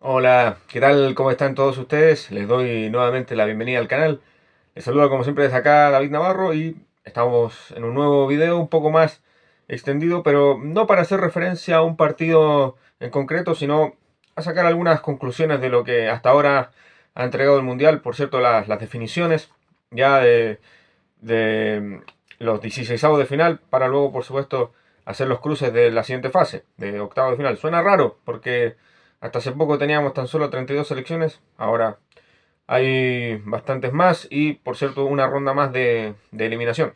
Hola, ¿qué tal? ¿Cómo están todos ustedes? Les doy nuevamente la bienvenida al canal. Les saluda como siempre desde acá David Navarro y estamos en un nuevo video un poco más extendido, pero no para hacer referencia a un partido en concreto, sino a sacar algunas conclusiones de lo que hasta ahora ha entregado el Mundial. Por cierto, las definiciones ya de los 16avos de final para luego, por supuesto, hacer los cruces de la siguiente fase, de octavo de final. Suena raro porque hasta hace poco teníamos tan solo 32 selecciones, ahora hay bastantes más y, por cierto, una ronda más de eliminación.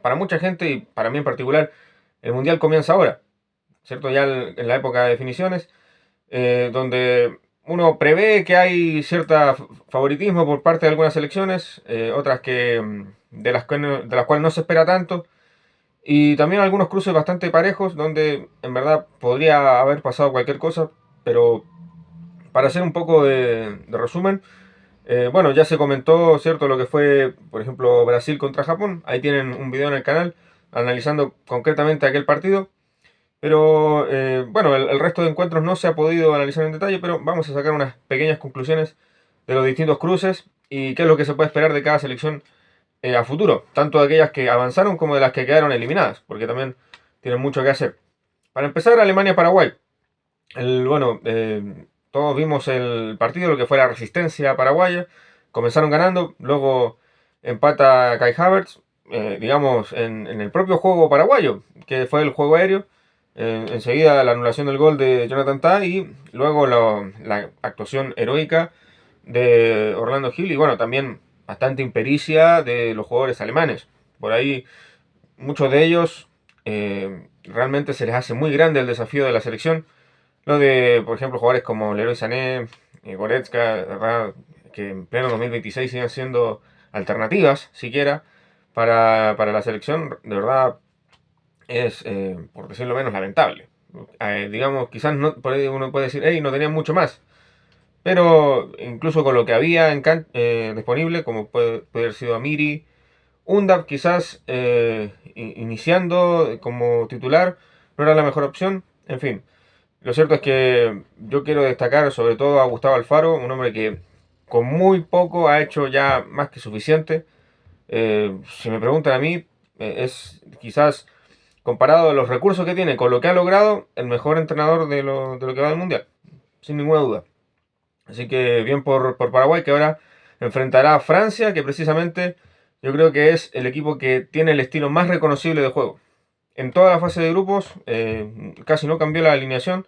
Para mucha gente y para mí en particular, el Mundial comienza ahora, ¿cierto? Ya en la época de definiciones, donde uno prevé que hay cierta favoritismo por parte de algunas selecciones, otras que de las cuales no se espera tanto, y también algunos cruces bastante parejos, donde en verdad podría haber pasado cualquier cosa, pero para hacer un poco de resumen, bueno, ya se comentó, ¿cierto? Lo que fue, por ejemplo, Brasil contra Japón. Ahí tienen un video en el canal analizando concretamente aquel partido. Pero bueno, el resto de encuentros no se ha podido analizar en detalle, pero vamos a sacar unas pequeñas conclusiones de los distintos cruces y qué es lo que se puede esperar de cada selección a futuro, tanto de aquellas que avanzaron como de las que quedaron eliminadas, porque también tienen mucho que hacer. Para empezar, Alemania-Paraguay. Bueno, todos vimos el partido, lo que fue la resistencia paraguaya. Comenzaron ganando, luego empata Kai Havertz, digamos, en el propio juego paraguayo, que fue el juego aéreo. Enseguida la anulación del gol de Jonathan Tah y luego la actuación heroica de Orlando Gil y bueno, también bastante impericia de los jugadores alemanes. Por ahí muchos de ellos realmente se les hace muy grande el desafío de la selección. Lo de, por ejemplo, jugadores como Leroy Sané, Goretzka, ¿verdad? Que en pleno 2026 siguen siendo alternativas, siquiera, para la selección, de verdad es, por decirlo menos, lamentable. Digamos, quizás no, por ahí uno puede decir, hey, no tenían mucho más, pero incluso con lo que había disponible, como puede haber sido Amiri, Undab quizás iniciando como titular, no era la mejor opción, en fin. Lo cierto es que yo quiero destacar sobre todo a Gustavo Alfaro, un hombre que con muy poco ha hecho ya más que suficiente. Si me preguntan a mí, es quizás comparado a los recursos que tiene con lo que ha logrado, el mejor entrenador de lo que va del Mundial, sin ninguna duda. Así que bien por Paraguay, que ahora enfrentará a Francia, que precisamente yo creo que es el equipo que tiene el estilo más reconocible de juego. En toda la fase de grupos casi no cambió la alineación.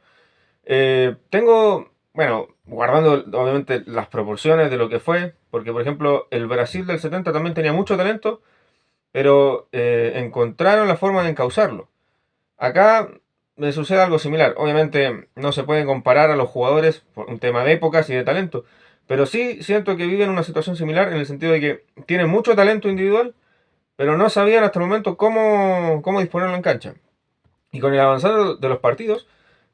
Tengo, bueno, guardando obviamente las proporciones de lo que fue, porque por ejemplo el Brasil del 70 también tenía mucho talento, pero encontraron la forma de encauzarlo. Acá me sucede algo similar. Obviamente no se pueden comparar a los jugadores por un tema de épocas y de talento, pero sí siento que viven una situación similar en el sentido de que tienen mucho talento individual, pero no sabían hasta el momento cómo disponerlo en cancha. Y con el avanzar de los partidos,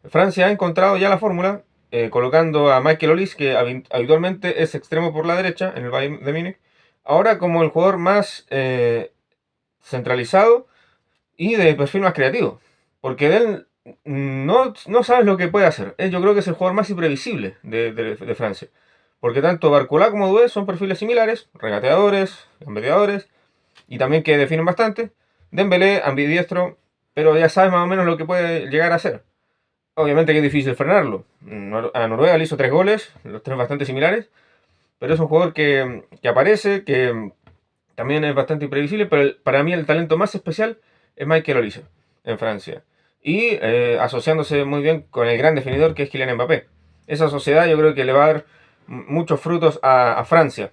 Francia ha encontrado ya la fórmula, colocando a Michael Olise, que habitualmente es extremo por la derecha en el Bayern de Múnich, ahora como el jugador más centralizado y de perfil más creativo. Porque de él no sabes lo que puede hacer. Yo creo que es el jugador más imprevisible de Francia. Porque tanto Barcola como Doué son perfiles similares, regateadores, gambeteadores, y también que definen bastante. Dembélé, ambidiestro, pero ya sabes más o menos lo que puede llegar a ser. Obviamente que es difícil frenarlo. A Noruega le hizo 3 goles, los tres bastante similares, pero es un jugador que aparece, que también es bastante imprevisible, pero para mí el talento más especial es Michael Olise en Francia. Y asociándose muy bien con el gran definidor que es Kylian Mbappé. Esa sociedad yo creo que le va a dar muchos frutos a Francia,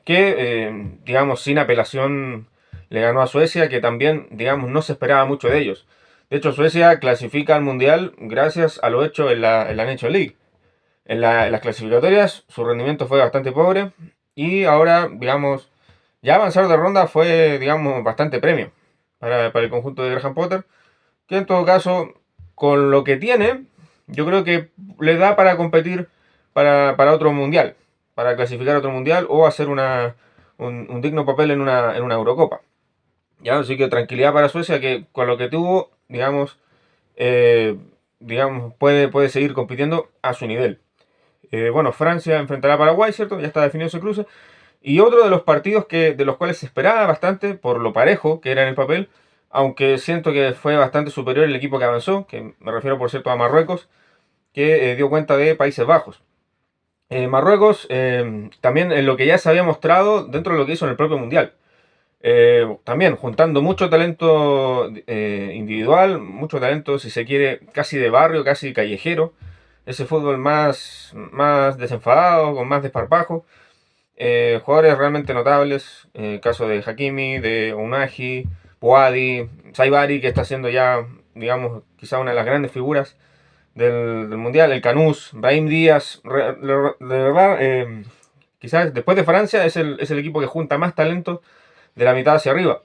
que digamos sin apelación le ganó a Suecia, que también digamos no se esperaba mucho de ellos. De hecho, Suecia clasifica al Mundial gracias a lo hecho en la Nations League. En las clasificatorias su rendimiento fue bastante pobre y ahora, digamos, ya avanzar de ronda fue, digamos, bastante premio para el conjunto de Graham Potter, que en todo caso, con lo que tiene, yo creo que le da para competir para otro mundial, para clasificar a otro mundial o hacer un digno papel en una Eurocopa. ¿Ya? Así que tranquilidad para Suecia, que con lo que tuvo, digamos, eh, digamos, puede seguir compitiendo a su nivel. Bueno, Francia enfrentará a Paraguay, ¿cierto? Ya está definido ese cruce. Y otro de los partidos de los cuales se esperaba bastante por lo parejo que era en el papel, aunque siento que fue bastante superior el equipo que avanzó, que me refiero por cierto a Marruecos, que dio cuenta de Países Bajos. Marruecos también en lo que ya se había mostrado dentro de lo que hizo en el propio Mundial. También juntando mucho talento individual, mucho talento, si se quiere, casi de barrio, casi callejero. Ese fútbol más desenfadado, con más desparpajo. Jugadores realmente notables, caso de Hakimi, de Unagi, Boadi, Saibari, que está siendo ya, digamos, quizá una de las grandes figuras del Mundial, el Canús, Brahim Díaz, de verdad, quizás después de Francia es el equipo que junta más talento de la mitad hacia arriba.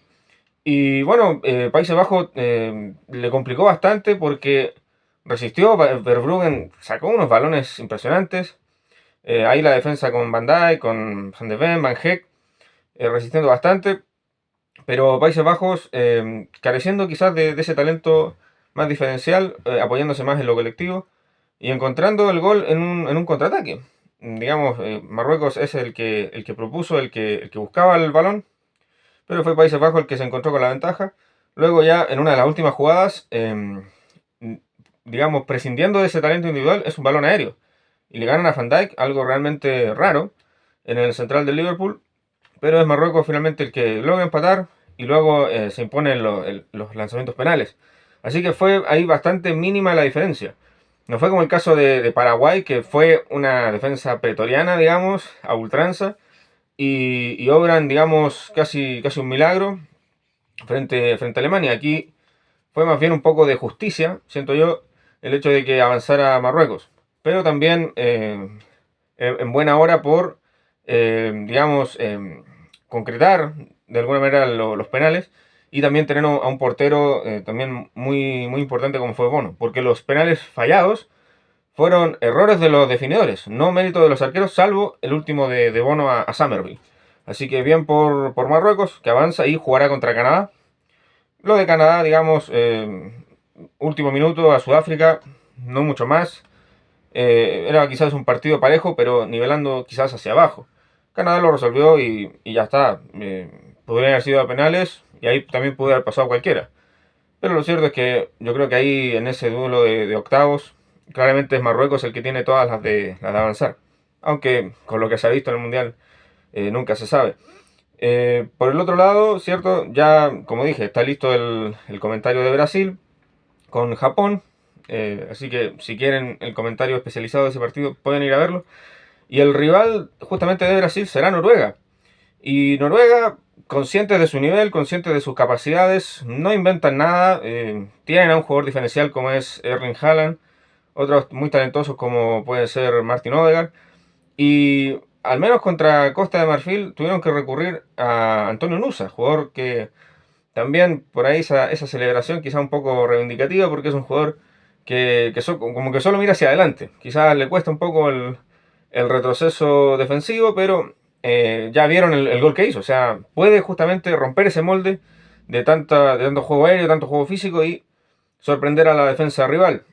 Y bueno, Países Bajos le complicó bastante porque resistió, Verbruggen sacó unos balones impresionantes, ahí la defensa con Van Dijk, con Van de Ven, Van Heck, resistiendo bastante, pero Países Bajos careciendo quizás de ese talento más diferencial, apoyándose más en lo colectivo y encontrando el gol en un contraataque. Digamos, Marruecos es el que propuso, el que buscaba el balón, pero fue Países Bajos el que se encontró con la ventaja. Luego ya en una de las últimas jugadas, digamos, prescindiendo de ese talento individual, es un balón aéreo. Y le ganan a Van Dijk, algo realmente raro en el central del Liverpool, pero es Marruecos finalmente el que logra empatar y luego se imponen los lanzamientos penales. Así que fue ahí bastante mínima la diferencia. No fue como el caso de Paraguay, que fue una defensa pretoriana, digamos, a ultranza, y obran, digamos, casi un milagro frente a Alemania. Aquí fue más bien un poco de justicia, siento yo, el hecho de que avanzara Marruecos. Pero también en buena hora por, digamos, concretar de alguna manera los penales y también tener a un portero también muy importante como fue Bono, porque los penales fallados fueron errores de los definidores, no mérito de los arqueros, salvo el último de Bono a Summerville. Así que bien por Marruecos, que avanza y jugará contra Canadá. Lo de Canadá, digamos, último minuto a Sudáfrica, no mucho más. Era quizás un partido parejo, pero nivelando quizás hacia abajo. Canadá lo resolvió y ya está. Podrían haber sido a penales y ahí también pudo haber pasado cualquiera. Pero lo cierto es que yo creo que ahí en ese duelo de octavos, claramente es Marruecos el que tiene todas las de avanzar. Aunque con lo que se ha visto en el Mundial, nunca se sabe. Por el otro lado, ¿cierto? Ya, como dije, está listo el comentario de Brasil con Japón. Así que si quieren el comentario especializado de ese partido, pueden ir a verlo. Y el rival justamente de Brasil será Noruega. Y Noruega, conscientes de su nivel, conscientes de sus capacidades, no inventan nada. Tienen a un jugador diferencial como es Erling Haaland, otros muy talentosos como puede ser Martin Odegaard. Y al menos contra Costa de Marfil tuvieron que recurrir a Antonio Nusa, jugador que también por ahí esa celebración quizá un poco reivindicativa porque es un jugador como que solo mira hacia adelante. Quizás le cuesta un poco el retroceso defensivo, pero ya vieron el gol que hizo. O sea, puede justamente romper ese molde de tanto juego aéreo, tanto juego físico y sorprender a la defensa rival.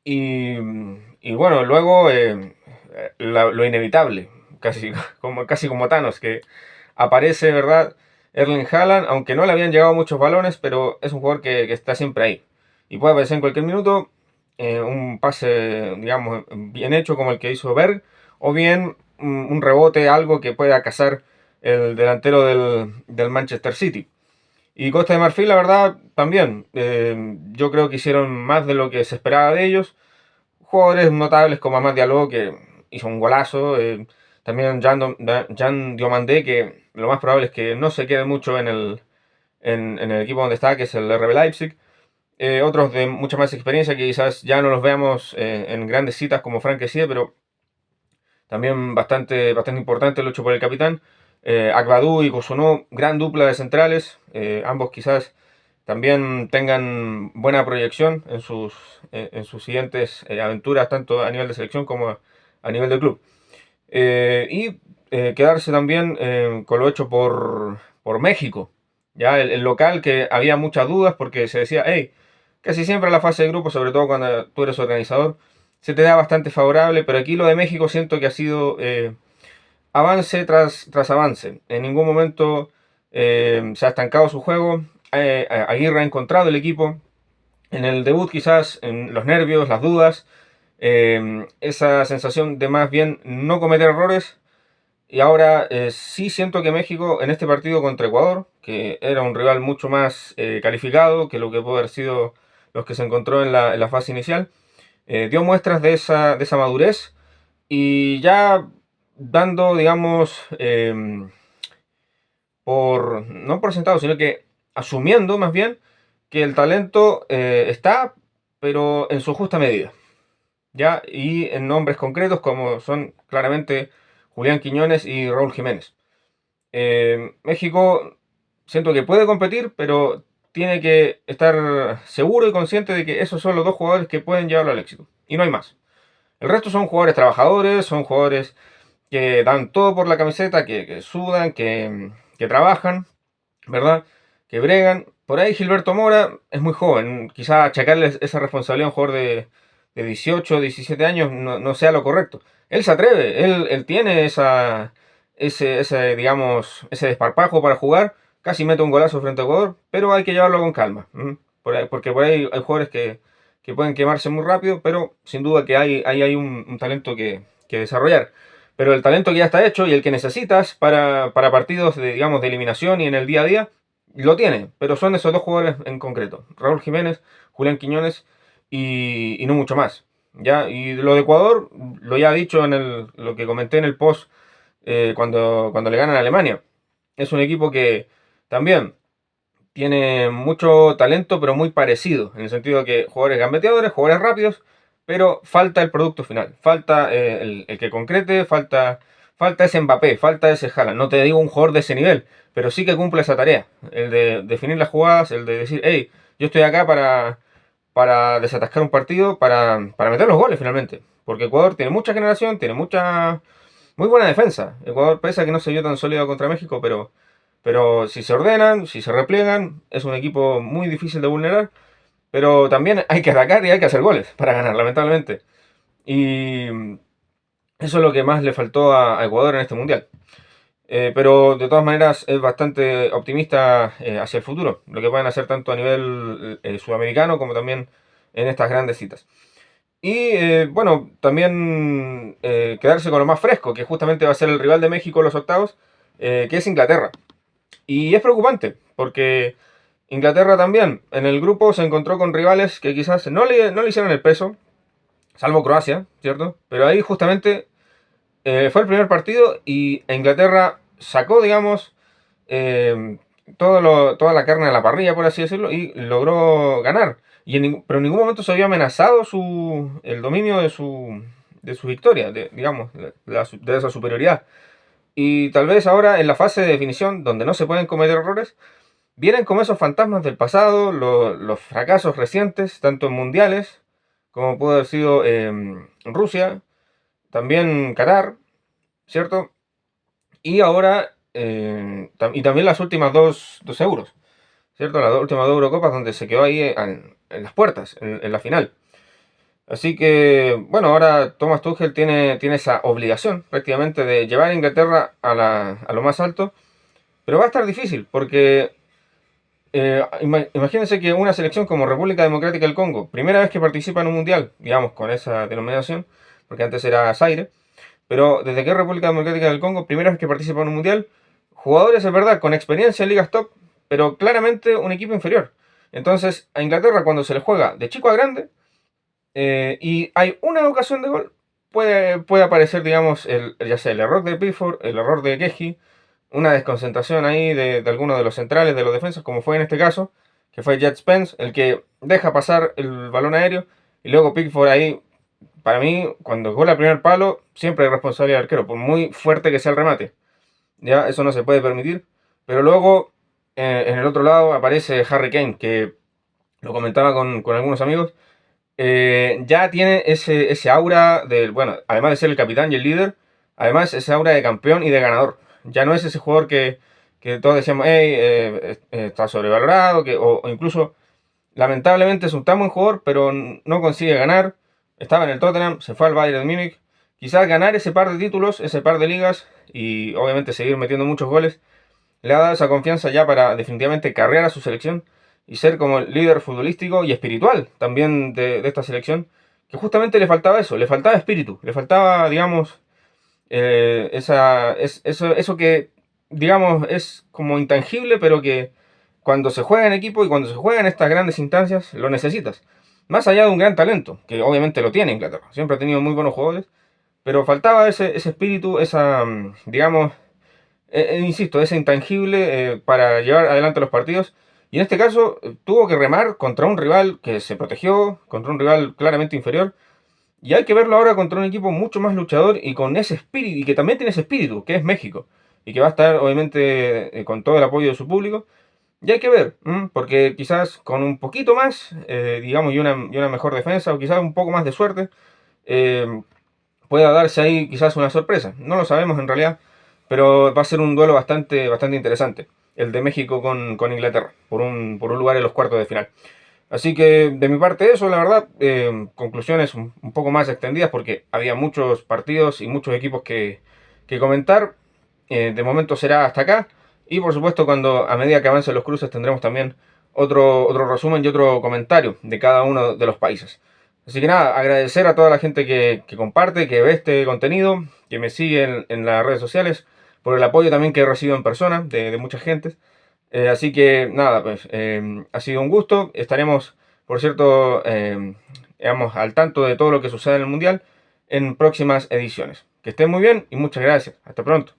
Y bueno, luego lo inevitable, casi como Thanos, que aparece, ¿verdad? Erling Haaland, aunque no le habían llegado muchos balones, pero es un jugador que está siempre ahí. Y puede aparecer en cualquier minuto, un pase, digamos, bien hecho como el que hizo Berg, o bien un rebote, algo que pueda cazar el delantero del Manchester City. Y Costa de Marfil, la verdad, también. Yo creo que hicieron más de lo que se esperaba de ellos. Jugadores notables como Amad Diallo, que hizo un golazo. También Jan Diomandé, que lo más probable es que no se quede mucho en el equipo donde está, que es el RB Leipzig. Otros de mucha más experiencia, que quizás ya no los veamos en grandes citas como Frank Kessie, pero también bastante importante el hecho por el capitán. Agbadou y Kosuno, gran dupla de centrales. Ambos quizás también tengan buena proyección en sus siguientes aventuras, tanto a nivel de selección como a nivel de club. Y quedarse también con lo hecho por México. Ya el local, que había muchas dudas porque se decía, hey, casi siempre la fase de grupo, sobre todo cuando tú eres organizador, se te da bastante favorable, pero aquí lo de México siento que ha sido avance tras avance. En ningún momento se ha estancado su juego. Aguirre ha encontrado el equipo. En el debut quizás en los nervios, las dudas, esa sensación de más bien no cometer errores. Y ahora sí siento que México en este partido contra Ecuador, que era un rival mucho más calificado que lo que pudo haber sido los que se encontró en la fase inicial, dio muestras de esa madurez y ya dando, digamos, no por sentado, sino que asumiendo más bien que el talento está, pero en su justa medida. ¿Ya? Y en nombres concretos como son claramente Julián Quiñones y Raúl Jiménez. México siento que puede competir, pero tiene que estar seguro y consciente de que esos son los dos jugadores que pueden llevarlo al éxito. Y no hay más. El resto son jugadores trabajadores, son jugadores que dan todo por la camiseta, que sudan, que trabajan, ¿verdad? Que bregan. Por ahí Gilberto Mora es muy joven. Quizá achacarle esa responsabilidad a un jugador de 18, 17 años no sea lo correcto. Él se atreve, él tiene digamos, ese desparpajo para jugar. Casi mete un golazo frente a Ecuador, pero hay que llevarlo con calma. Porque por ahí hay jugadores que pueden quemarse muy rápido, pero sin duda que hay un talento que desarrollar. Pero el talento que ya está hecho y el que necesitas para partidos de, digamos, de eliminación y en el día a día, lo tiene. Pero son esos dos jugadores en concreto. Raúl Jiménez, Julián Quiñones y no mucho más. ¿Ya? Y lo de Ecuador, lo ya he dicho lo que comenté en el post cuando le ganan a Alemania. Es un equipo que también tiene mucho talento, pero muy parecido, en el sentido de que jugadores gambeteadores, jugadores rápidos, pero falta el producto final, falta el que concrete, falta ese Mbappé, falta ese Haaland. No te digo un jugador de ese nivel, pero sí que cumple esa tarea, el de definir las jugadas, el de decir, hey, yo estoy acá para desatascar un partido, para meter los goles finalmente. Porque Ecuador tiene mucha generación, tiene muy buena defensa. Ecuador, pese a que no se vio tan sólido contra México, pero si se ordenan, si se repliegan, es un equipo muy difícil de vulnerar. Pero también hay que atacar y hay que hacer goles para ganar, lamentablemente. Y eso es lo que más le faltó a Ecuador en este mundial. Pero de todas maneras es bastante optimista hacia el futuro, lo que pueden hacer tanto a nivel sudamericano como también en estas grandes citas. Y bueno, también quedarse con lo más fresco, que justamente va a ser el rival de México en los octavos, que es Inglaterra. Y es preocupante, porque Inglaterra también en el grupo se encontró con rivales que quizás no le hicieron el peso, salvo Croacia, ¿cierto? Pero ahí justamente fue el primer partido y Inglaterra sacó, digamos, toda la carne de la parrilla, por así decirlo, y logró ganar. Pero en ningún momento se había amenazado el dominio de su victoria, digamos, de esa superioridad. Y tal vez ahora en la fase de definición, donde no se pueden cometer errores, vienen como esos fantasmas del pasado, los fracasos recientes, tanto en mundiales, como pudo haber sido Rusia, también Qatar, ¿cierto? Y ahora, y también las últimas dos euros, ¿cierto? Las últimas dos Eurocopas donde se quedó ahí en las puertas, en la final. Así que, bueno, ahora Thomas Tuchel tiene esa obligación prácticamente de llevar a Inglaterra a lo más alto, pero va a estar difícil porque imagínense que una selección como República Democrática del Congo, primera vez que participa en un mundial, digamos, con esa denominación, porque antes era Zaire, pero desde que es República Democrática del Congo, primera vez que participa en un mundial, jugadores, es verdad, con experiencia en ligas top, pero claramente un equipo inferior. Entonces, a Inglaterra cuando se le juega de chico a grande, y hay una ocasión de gol, puede aparecer, digamos, ya sea el error de Pickford, el error de Keji, una desconcentración ahí de alguno de los centrales, de los defensas, como fue en este caso, que fue Jet Spence, el que deja pasar el balón aéreo, y luego Pickford ahí, para mí, cuando gola el primer palo, siempre hay responsabilidad del arquero, por muy fuerte que sea el remate. Ya, eso no se puede permitir. Pero luego, en el otro lado, aparece Harry Kane, que lo comentaba con algunos amigos, ya tiene ese aura bueno, además de ser el capitán y el líder, además ese aura de campeón y de ganador. Ya no es ese jugador que todos decíamos, hey, está sobrevalorado, o incluso Lamentablemente es un tan buen jugador, pero no consigue ganar. Estaba en el Tottenham, se fue al Bayern de Múnich. Quizás ganar ese par de títulos, ese par de ligas y obviamente seguir metiendo muchos goles, le ha dado esa confianza ya para definitivamente carrear a su selección y ser como el líder futbolístico y espiritual también de esta selección, que justamente le faltaba eso, le faltaba espíritu, le faltaba, digamos, eso que, digamos, es como intangible, pero que cuando se juega en equipo y cuando se juega en estas grandes instancias, lo necesitas. Más allá de un gran talento, que obviamente lo tiene Inglaterra, siempre ha tenido muy buenos jugadores, pero faltaba ese espíritu, digamos, insisto, ese intangible para llevar adelante los partidos. Y en este caso tuvo que remar contra un rival que se protegió, contra un rival claramente inferior. Y hay que verlo ahora contra un equipo mucho más luchador y con ese espíritu, y que también tiene ese espíritu, que es México. Y que va a estar obviamente con todo el apoyo de su público. Y hay que ver, porque quizás con un poquito más, digamos, y una mejor defensa, o quizás un poco más de suerte, eh, pueda darse ahí quizás una sorpresa. No lo sabemos en realidad, pero va a ser un duelo bastante interesante. El de México con Inglaterra, por un lugar en los cuartos de final. Así que de mi parte eso, la verdad, conclusiones un poco más extendidas porque había muchos partidos y muchos equipos que comentar. De momento será hasta acá. Y por supuesto cuando a medida que avancen los cruces tendremos también otro resumen y otro comentario de cada uno de los países. Así que nada, agradecer a toda la gente que comparte, que ve este contenido, que me sigue en las redes sociales, por el apoyo también que he recibido en persona de mucha gente. Así que nada, pues ha sido un gusto. Estaremos, por cierto, digamos, al tanto de todo lo que sucede en el Mundial en próximas ediciones. Que estén muy bien y muchas gracias. Hasta pronto.